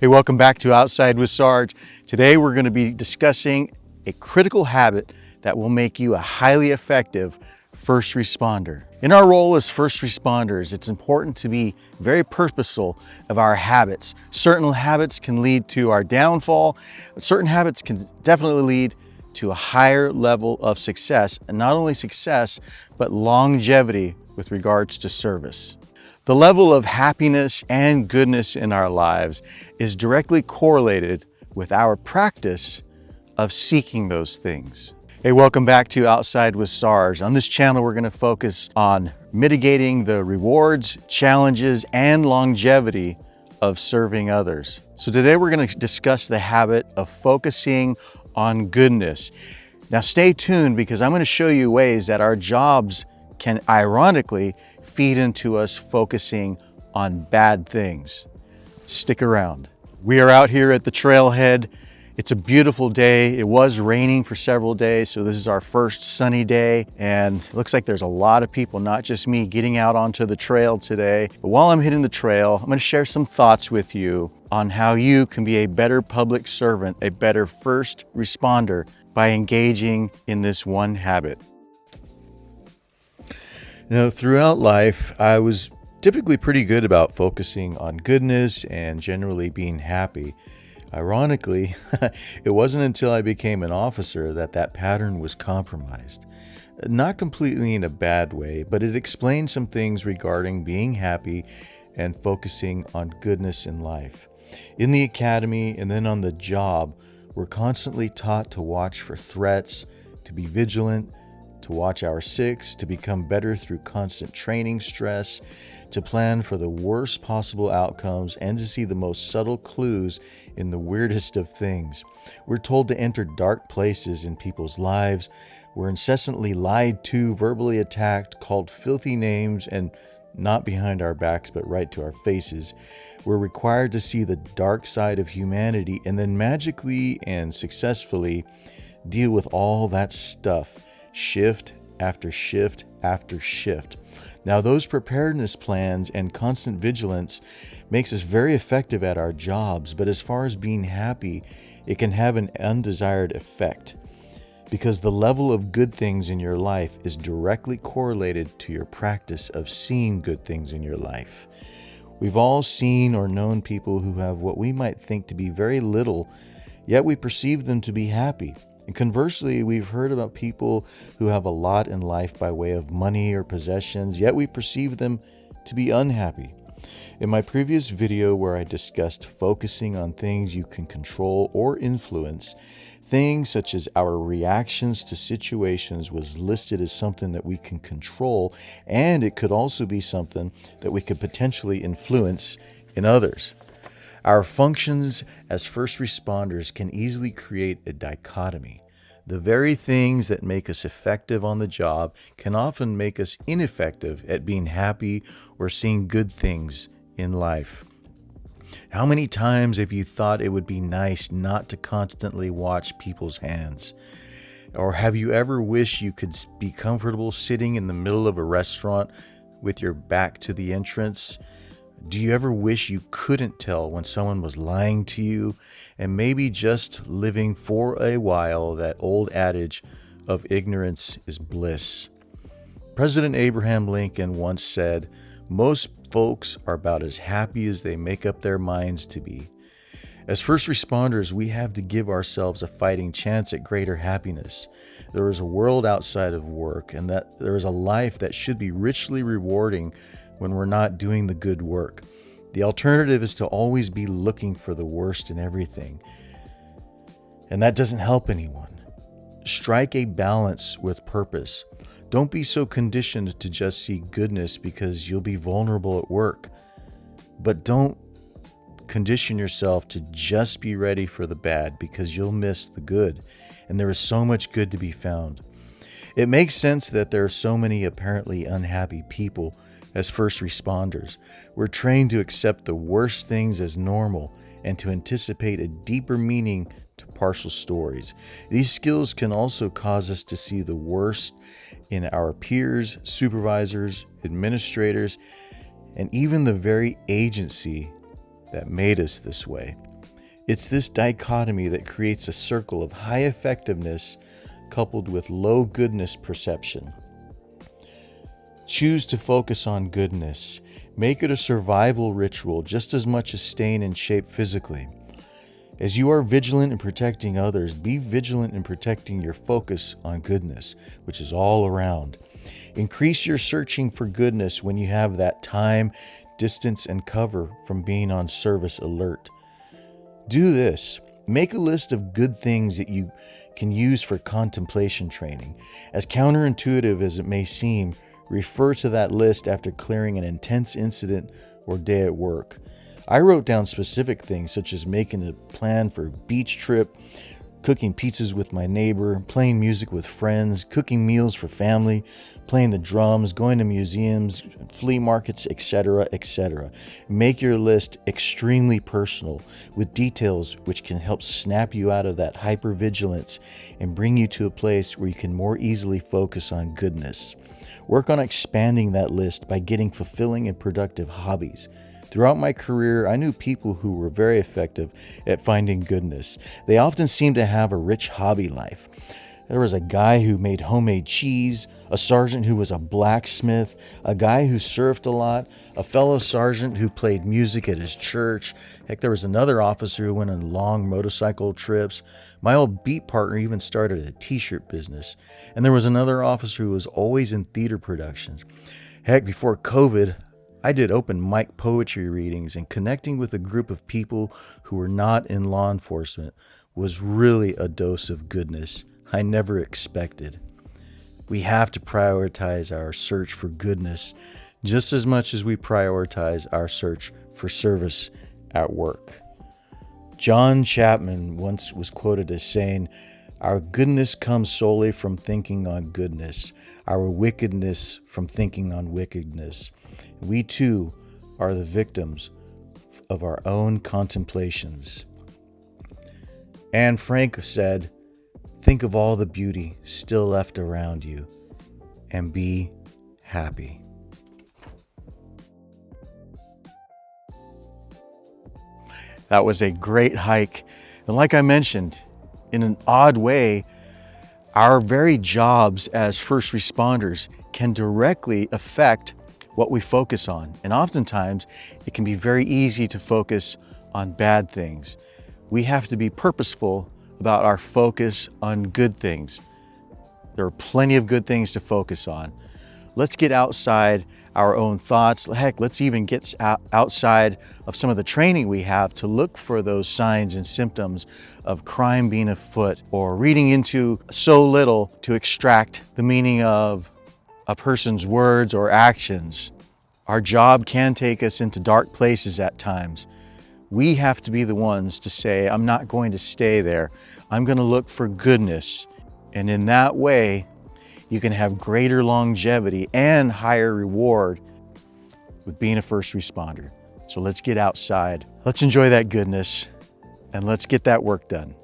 Hey, welcome back to Outside with Sarge. Today we're going to be discussing a critical habit that will make you a highly effective first responder. In our role as first responders, it's important to be very purposeful of our habits. Certain habits can lead to our downfall, but certain habits can definitely lead to a higher level of success, and not only success, but longevity with regards to service. The level of happiness and goodness in our lives is directly correlated with our practice of seeking those things. Hey, welcome back to Outside with Sarge. On this channel, we're going to focus on mitigating the rewards, challenges, and longevity of serving others. So today we're going to discuss the habit of focusing on goodness. Now stay tuned, because I'm going to show you ways that our jobs can ironically feed into us focusing on bad things. Stick around. We are out here at the trailhead. It's a beautiful day. It was raining for several days, so this is our first sunny day, and it looks like there's a lot of people, not just me, getting out onto the trail today. But while I'm hitting the trail, I'm going to share some thoughts with you on how you can be a better public servant, a better first responder by engaging in this one habit. You know, throughout life, I was typically pretty good about focusing on goodness and generally being happy. Ironically, it wasn't until I became an officer that that pattern was compromised. Not completely in a bad way, but it explained some things regarding being happy and focusing on goodness in life. In the academy and then on the job, we're constantly taught to watch for threats, to be vigilant, to watch our six, to become better through constant training stress, to plan for the worst possible outcomes, and to see the most subtle clues in the weirdest of things. We're told to enter dark places in people's lives. We're incessantly lied to, verbally attacked, called filthy names, and not behind our backs, but right to our faces. We're required to see the dark side of humanity and then magically and successfully deal with all that stuff, shift after shift after shift. Now, those preparedness plans and constant vigilance makes us very effective at our jobs, but as far as being happy, it can have an undesired effect, because the level of good things in your life is directly correlated to your practice of seeing good things in your life. We've all seen or known people who have what we might think to be very little, yet we perceive them to be happy. And conversely, we've heard about people who have a lot in life by way of money or possessions, yet we perceive them to be unhappy. In my previous video where I discussed focusing on things you can control or influence, things such as our reactions to situations was listed as something that we can control, and it could also be something that we could potentially influence in others. Our functions as first responders can easily create a dichotomy. The very things that make us effective on the job can often make us ineffective at being happy or seeing good things in life. How many times have you thought it would be nice not to constantly watch people's hands? Or have you ever wished you could be comfortable sitting in the middle of a restaurant with your back to the entrance? Do you ever wish you couldn't tell when someone was lying to you, and maybe just living for a while that old adage of ignorance is bliss? President Abraham Lincoln once said, "Most folks are about as happy as they make up their minds to be." As first responders, we have to give ourselves a fighting chance at greater happiness. There is a world outside of work, and that there is a life that should be richly rewarding when we're not doing the good work. The alternative is to always be looking for the worst in everything, and that doesn't help anyone. Strike a balance with purpose. Don't be so conditioned to just see goodness because you'll be vulnerable at work, but don't condition yourself to just be ready for the bad, because you'll miss the good, and there is so much good to be found. It makes sense that there are so many apparently unhappy people as first responders. We're trained to accept the worst things as normal and to anticipate a deeper meaning to partial stories. These skills can also cause us to see the worst in our peers, supervisors, administrators, and even the very agency that made us this way. It's this dichotomy that creates a circle of high effectiveness coupled with low goodness perception. Choose to focus on goodness. Make it a survival ritual just as much as staying in shape physically. As you are vigilant in protecting others, be vigilant in protecting your focus on goodness, which is all around. Increase your searching for goodness when you have that time, distance, and cover from being on service alert. Do this. Make a list of good things that you can use for contemplation training. As counterintuitive as it may seem, refer to that list after clearing an intense incident or day at work. I wrote down specific things such as making a plan for a beach trip, cooking pizzas with my neighbor, playing music with friends, cooking meals for family, playing the drums, going to museums, flea markets, etc., etc. Make your list extremely personal with details which can help snap you out of that hypervigilance and bring you to a place where you can more easily focus on goodness. Work on expanding that list by getting fulfilling and productive hobbies. Throughout my career, I knew people who were very effective at finding goodness. They often seemed to have a rich hobby life. There was a guy who made homemade cheese, a sergeant who was a blacksmith, a guy who surfed a lot, a fellow sergeant who played music at his church. Heck, there was another officer who went on long motorcycle trips. My old beat partner even started a t-shirt business. And there was another officer who was always in theater productions. Heck, before COVID, I did open mic poetry readings, and connecting with a group of people who were not in law enforcement was really a dose of goodness I never expected. We have to prioritize our search for goodness just as much as we prioritize our search for service at work. John Chapman once was quoted as saying, "Our goodness comes solely from thinking on goodness, our wickedness from thinking on wickedness." We too are the victims of our own contemplations. Anne Frank said, "Think of all the beauty still left around you and be happy." That was a great hike. And like I mentioned, in an odd way, our very jobs as first responders can directly affect what we focus on. And oftentimes, it can be very easy to focus on bad things. We have to be purposeful about our focus on good things. There are plenty of good things to focus on. Let's get outside our own thoughts. Heck, let's even get outside of some of the training we have to look for those signs and symptoms of crime being afoot, or reading into so little to extract the meaning of a person's words or actions. Our job can take us into dark places at times. We have to be the ones to say, I'm not going to stay there. I'm going to look for goodness. And in that way, you can have greater longevity and higher reward with being a first responder. So let's get outside. Let's enjoy that goodness and let's get that work done.